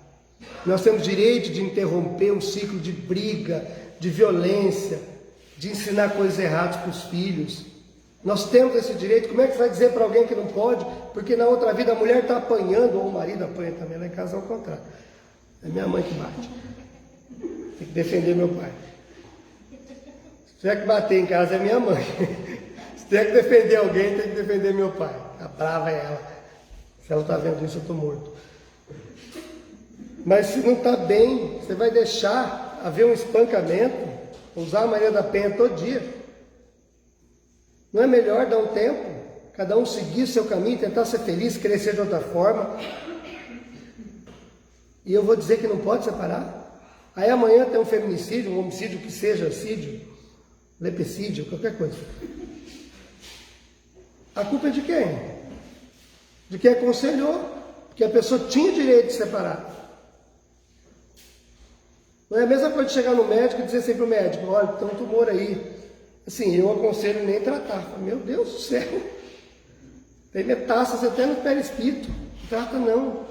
Nós temos o direito de interromper um ciclo de briga, de violência, de ensinar coisas erradas para os filhos. Nós temos esse direito. Como é que você vai dizer para alguém que não pode? Porque na outra vida a mulher está apanhando, ou o marido apanha também, lá em casa é o contrário. É minha mãe que bate. Tem que defender meu pai. Se tiver que bater em casa é minha mãe. Se tiver que defender alguém, tem que defender meu pai. A brava é ela. Se ela está vendo isso, eu estou morto. Mas se não está bem, você vai deixar haver um espancamento, usar a Maria da Penha todo dia. Não é melhor dar um tempo, cada um seguir seu caminho, tentar ser feliz, crescer de outra forma? E eu vou dizer que não pode separar? Aí amanhã tem um feminicídio, um homicídio que seja assídio, lepecídio, qualquer coisa. A culpa é de quem? De quem aconselhou, porque a pessoa tinha direito de separar. Não é a mesma coisa de chegar no médico e dizer assim para o médico, olha, tem um tumor aí. Assim, eu aconselho nem tratar. Meu Deus do céu, tem metástase até no perispírito. Não trata não.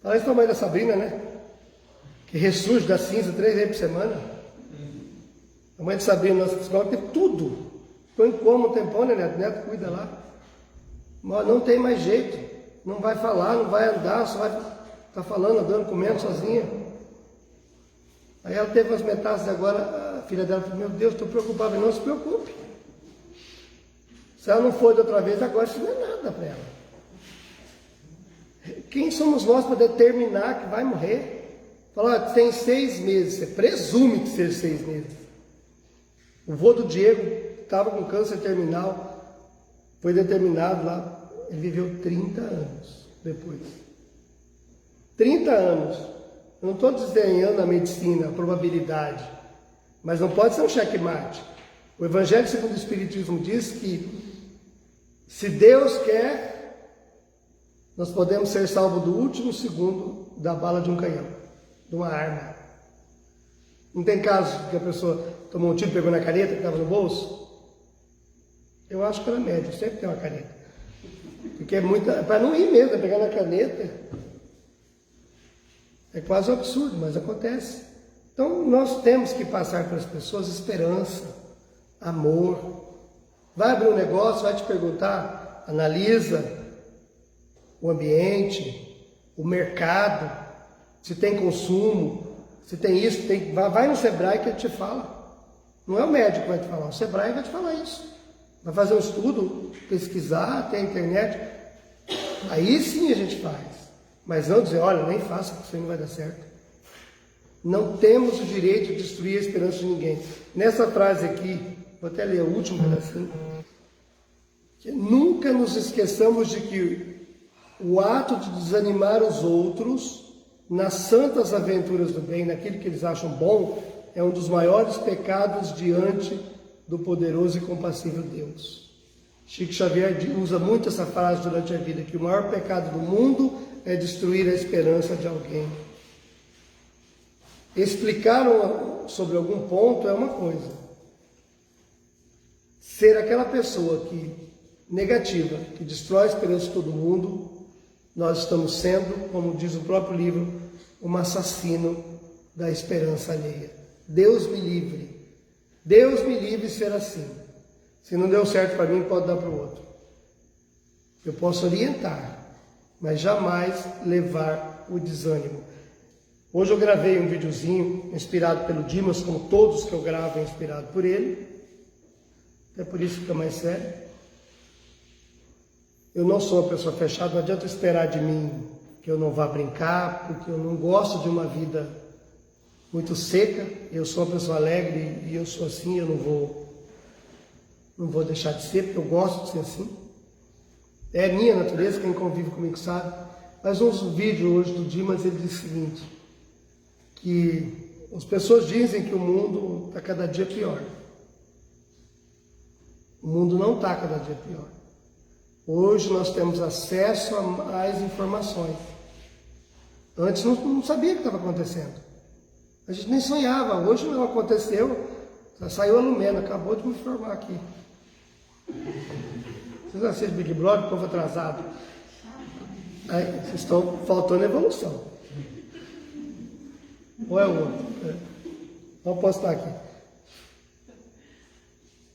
Fala isso para a mãe da Sabrina, né? Que ressurge da cinza 3 vezes por semana. A mãe de Sabrina, nossa psicóloga, tem tudo. Ficou em coma um tempão, né, Neto? Neto cuida lá. Mas não tem mais jeito. Não vai falar, não vai andar, só vai estar falando, andando, comendo sozinha. Aí ela teve umas metástases agora, a filha dela falou, meu Deus, estou preocupada. Não se preocupe. Se ela não for de outra vez, agora isso não é nada para ela. Quem somos nós para determinar que vai morrer? Fala, tem 6 meses, você presume que seja 6 meses. O vô do Diego estava com câncer terminal, foi determinado lá, ele viveu 30 anos depois. 30 anos. Eu não estou desdenhando a medicina, a probabilidade, mas não pode ser um checkmate. O Evangelho segundo o Espiritismo diz que se Deus quer, nós podemos ser salvos do último segundo da bala de um canhão, de uma arma. Não tem caso que a pessoa tomou um tiro e pegou na caneta que estava no bolso? Eu acho que era médico, sempre tem uma caneta. Porque é muita, para não ir mesmo, é pegar na caneta. É quase um absurdo, mas acontece. Então nós temos que passar para as pessoas esperança, amor. Vai abrir um negócio, vai te perguntar, analisa o ambiente, o mercado, se tem consumo, se tem isso, vai no Sebrae que ele te fala. Não é o médico que vai te falar, o Sebrae vai te falar isso. Vai fazer um estudo, pesquisar, tem a internet. Aí sim a gente faz. Mas não dizer, olha, nem faça, porque isso aí não vai dar certo. Não temos o direito de destruir a esperança de ninguém. Nessa frase aqui, vou até ler o último pedacinho. Que nunca nos esqueçamos de que o ato de desanimar os outros nas santas aventuras do bem, naquilo que eles acham bom, é um dos maiores pecados diante do poderoso e compassível Deus. Chico Xavier usa muito essa frase durante a vida, que o maior pecado do mundo é destruir a esperança de alguém. Explicar sobre algum ponto é uma coisa. Ser aquela pessoa negativa, que destrói a esperança de todo mundo, nós estamos sendo, como diz o próprio livro, um assassino da esperança alheia. Deus me livre. Deus me livre de ser assim. Se não deu certo para mim, pode dar para o outro. Eu posso orientar, mas jamais levar o desânimo. Hoje eu gravei um videozinho inspirado pelo Dimas, como todos que eu gravo é inspirado por ele. Até por isso fica mais sério. Eu não sou uma pessoa fechada, não adianta esperar de mim que eu não vá brincar, porque eu não gosto de uma vida muito seca. Eu sou uma pessoa alegre e eu sou assim, eu não vou deixar de ser, porque eu gosto de ser assim. É minha natureza, quem convive comigo sabe. Mas um vídeo hoje do Dimas, ele diz o seguinte, que as pessoas dizem que o mundo está cada dia pior. O mundo não está cada dia pior. Hoje nós temos acesso a mais informações. Antes não sabia o que estava acontecendo. A gente nem sonhava, hoje não aconteceu, saiu a Lumena, acabou de me informar aqui. Vocês não assistem Big Brother, povo atrasado. Aí, vocês estão faltando evolução. Ou é o outro? Vamos postar aqui.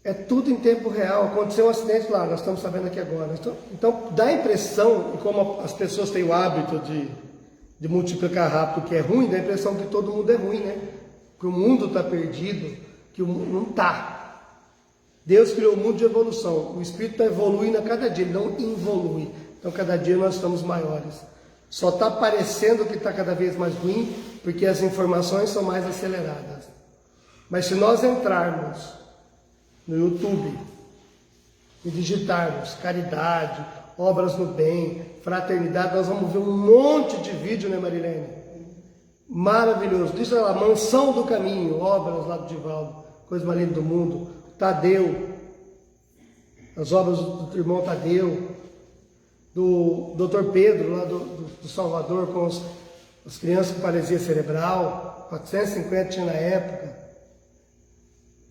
É tudo em tempo real. Aconteceu um acidente lá, nós estamos sabendo aqui agora. Então dá a impressão, e como as pessoas têm o hábito de multiplicar rápido, que é ruim, dá a impressão que todo mundo é ruim, né? Que o mundo está perdido, que o mundo não está. Deus criou o mundo de evolução. O Espírito está evoluindo a cada dia, ele não involui. Então cada dia nós estamos maiores. Só está parecendo que está cada vez mais ruim, porque as informações são mais aceleradas. Mas se nós entrarmos no YouTube e digitarmos caridade, obras no bem, fraternidade, nós vamos ver um monte de vídeo, né, Marilene? Maravilhoso. Diz lá, Mansão do Caminho, obras lá do Divaldo, coisa mais linda do mundo. Tadeu, as obras do irmão Tadeu, do Dr. Pedro, lá do Salvador, com as crianças com paralisia cerebral, 450 tinha na época.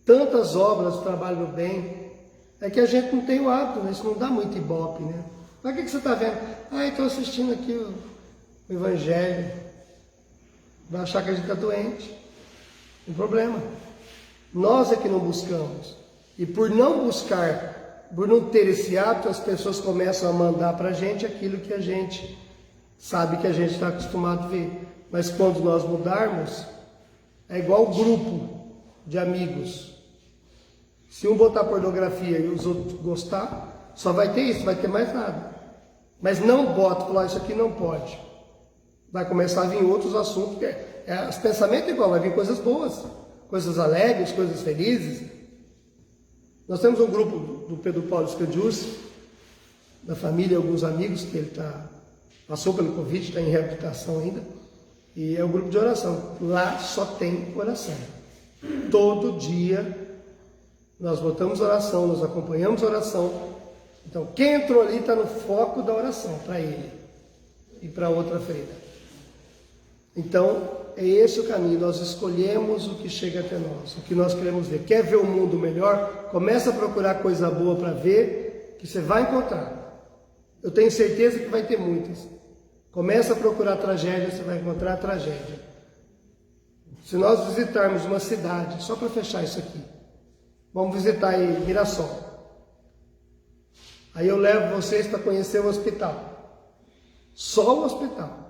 Tantas obras de trabalho no bem, é que a gente não tem o hábito, né? Isso não dá muito ibope, né? Mas o que você está vendo? Estou assistindo aqui o Evangelho. Vai achar que a gente está doente. Não tem problema. Nós é que não buscamos. E por não buscar, por não ter esse hábito, as pessoas começam a mandar para a gente aquilo que a gente sabe que a gente está acostumado a ver. Mas quando nós mudarmos, é igual o grupo de amigos. Se um botar pornografia e os outros gostar, só vai ter isso, não vai ter mais nada. Mas não bota, falar isso aqui não pode. Vai começar a vir outros assuntos, os pensamentos igual, vai vir coisas boas, coisas alegres, coisas felizes. Nós temos um grupo do Pedro Paulo Scadius, da família, alguns amigos, que ele passou pelo Covid, está em reabilitação ainda, e é um grupo de oração. Lá só tem oração. Todo dia nós botamos oração, nós acompanhamos oração. Então, quem entrou ali está no foco da oração, para ele e para outra freira. Então, é esse o caminho. Nós escolhemos o que chega até nós, o que nós queremos ver. Quer ver o mundo melhor? Começa a procurar coisa boa para ver, que você vai encontrar. Eu tenho certeza que vai ter muitas. Começa a procurar tragédia, você vai encontrar tragédia. Se nós visitarmos uma cidade, só para fechar isso aqui, vamos visitar aí Mirassol. Aí eu levo vocês para conhecer o hospital. Só o hospital.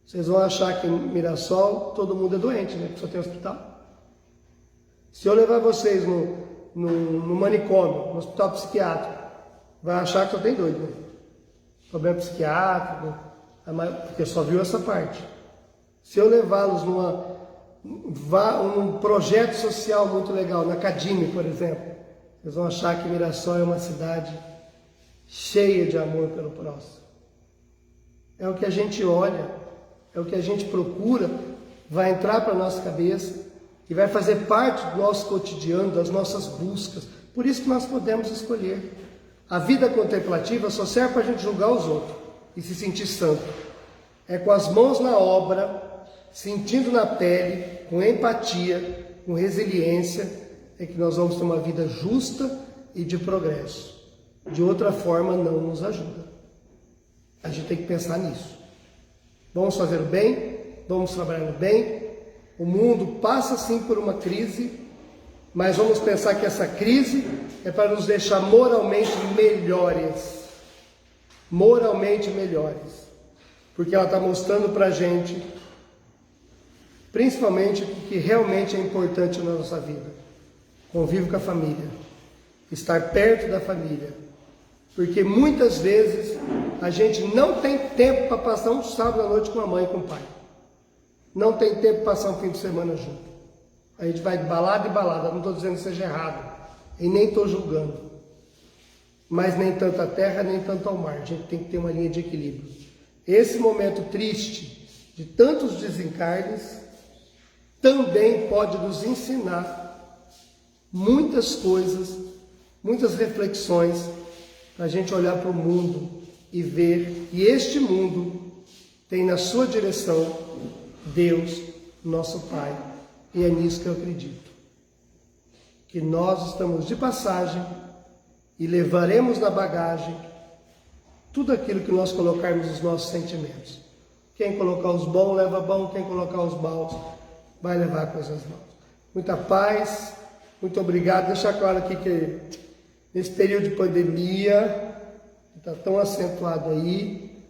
Vocês vão achar que em Mirassol todo mundo é doente, né? Porque só tem hospital. Se eu levar vocês no manicômio, no hospital psiquiátrico, vai achar que só tem doido, né? Problema psiquiátrico, porque só viu essa parte. Se eu levá-los num projeto social muito legal, na Cadime, por exemplo, vocês vão achar que Mirassol é uma cidade cheia de amor pelo próximo. É o que a gente olha, é o que a gente procura, vai entrar para a nossa cabeça e vai fazer parte do nosso cotidiano, das nossas buscas. Por isso que nós podemos escolher. A vida contemplativa só serve para a gente julgar os outros e se sentir santo. É com as mãos na obra, sentindo na pele, com empatia, com resiliência, é que nós vamos ter uma vida justa e de progresso. De outra forma, não nos ajuda. A gente tem que pensar nisso. Vamos fazer o bem, vamos trabalhar no bem. O mundo passa sim por uma crise, mas vamos pensar que essa crise é para nos deixar moralmente melhores. Moralmente melhores. Porque ela está mostrando para a gente, principalmente, o que realmente é importante na nossa vida. Convívio com a família. Estar perto da família. Porque muitas vezes a gente não tem tempo para passar um sábado à noite com a mãe e com o pai. Não tem tempo para passar um fim de semana junto. A gente vai de balada em balada. Não estou dizendo que seja errado. E nem estou julgando. Mas nem tanto a terra, nem tanto ao mar. A gente tem que ter uma linha de equilíbrio. Esse momento triste de tantos desencarnes também pode nos ensinar muitas coisas, muitas reflexões, para a gente olhar para o mundo e ver que este mundo tem na sua direção Deus nosso Pai. E é nisso que eu acredito. Que nós estamos de passagem e levaremos na bagagem tudo aquilo que nós colocarmos nos nossos sentimentos. Quem colocar os bons leva bom, quem colocar os maus vai levar coisas maus. Muita paz, muito obrigado. Deixar claro aqui que nesse período de pandemia, que está tão acentuado aí,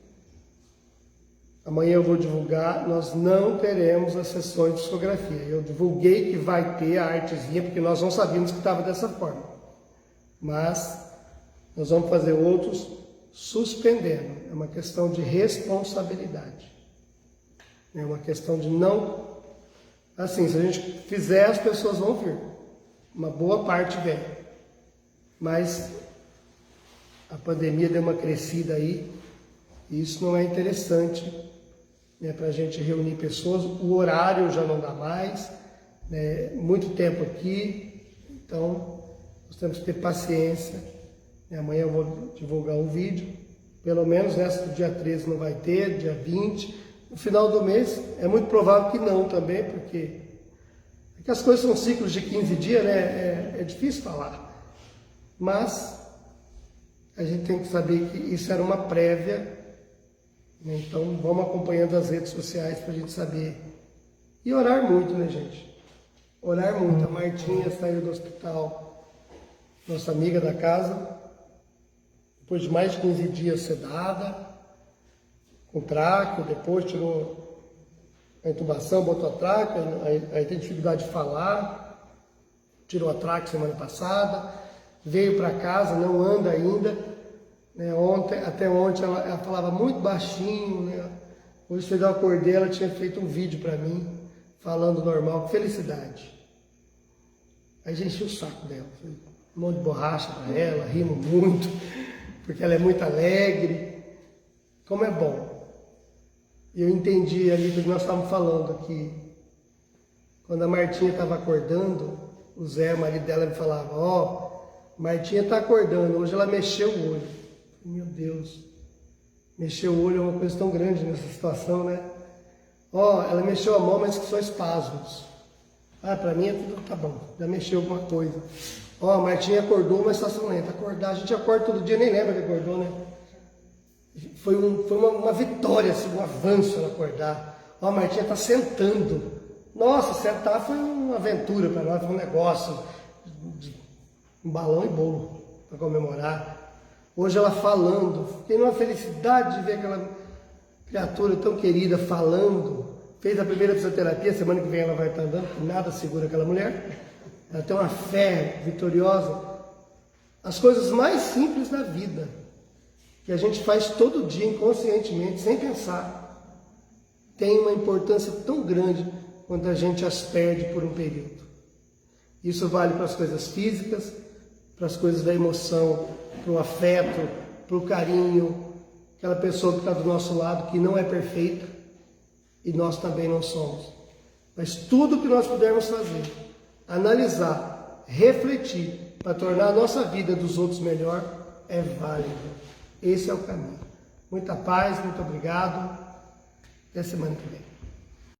amanhã eu vou divulgar, nós não teremos as sessões de psicografia. Eu divulguei que vai ter a artezinha, porque nós não sabíamos que estava dessa forma. Mas nós vamos fazer outros suspendendo. É uma questão de responsabilidade. É uma questão de não... Assim, se a gente fizer, as pessoas vão vir. Uma boa parte vem. Mas a pandemia deu uma crescida aí. E isso não é interessante, né, para a gente reunir pessoas. O horário já não dá mais. Né, muito tempo aqui. Então, nós temos que ter paciência. Amanhã eu vou divulgar um vídeo. Pelo menos nessa do dia 13 não vai ter, dia 20. No final do mês, é muito provável que não também, porque as coisas são ciclos de 15 dias, né? É difícil falar. Mas a gente tem que saber que isso era uma prévia, né? Então vamos acompanhando as redes sociais para a gente saber. E orar muito, né, gente? Orar muito. A Martinha saiu do hospital, nossa amiga da casa, depois de mais de 15 dias sedada, com tráqueo, depois tirou a intubação, botou a tráqueo, aí tem dificuldade de falar, tirou a tráqueo semana passada, veio para casa, não anda ainda, né? Até ontem ela falava muito baixinho, né? Hoje cedo eu acordei, ela tinha feito um vídeo para mim, falando normal, felicidade. Aí a gente encheu o saco dela, um monte de borracha para ela, rimos muito, porque ela é muito alegre, como é bom. E eu entendi ali do que nós estávamos falando aqui. Quando a Martinha estava acordando, o Zé, o marido dela, me falava, ó, Martinha está acordando, hoje ela mexeu o olho. Meu Deus, mexeu o olho é uma coisa tão grande nessa situação, né? Ó, ela mexeu a mão, mas que só espasmos. Ah, para mim é tudo, tá bom, já mexeu alguma coisa. Ó, a Martinha acordou, mas está sonolenta. Acordar, a gente acorda todo dia, nem lembra que acordou, né? Foi uma vitória, assim, um avanço ela acordar. Ó, a Martinha está sentando. Nossa, sentar foi uma aventura para nós, foi um negócio, um balão e bolo para comemorar. Hoje ela falando, fiquei numa felicidade de ver aquela criatura tão querida falando. Fez a primeira fisioterapia, semana que vem ela vai estar andando, porque nada segura aquela mulher. Ela tem uma fé vitoriosa. As coisas mais simples da vida, que a gente faz todo dia inconscientemente, sem pensar, tem uma importância tão grande quando a gente as perde por um período. Isso vale para as coisas físicas, para as coisas da emoção, para o afeto, para o carinho, aquela pessoa que está do nosso lado, que não é perfeita, e nós também não somos. Mas tudo que nós pudermos fazer, analisar, refletir, para tornar a nossa vida dos outros melhor, é válido. Esse é o caminho. Muita paz, muito obrigado. Até semana que vem.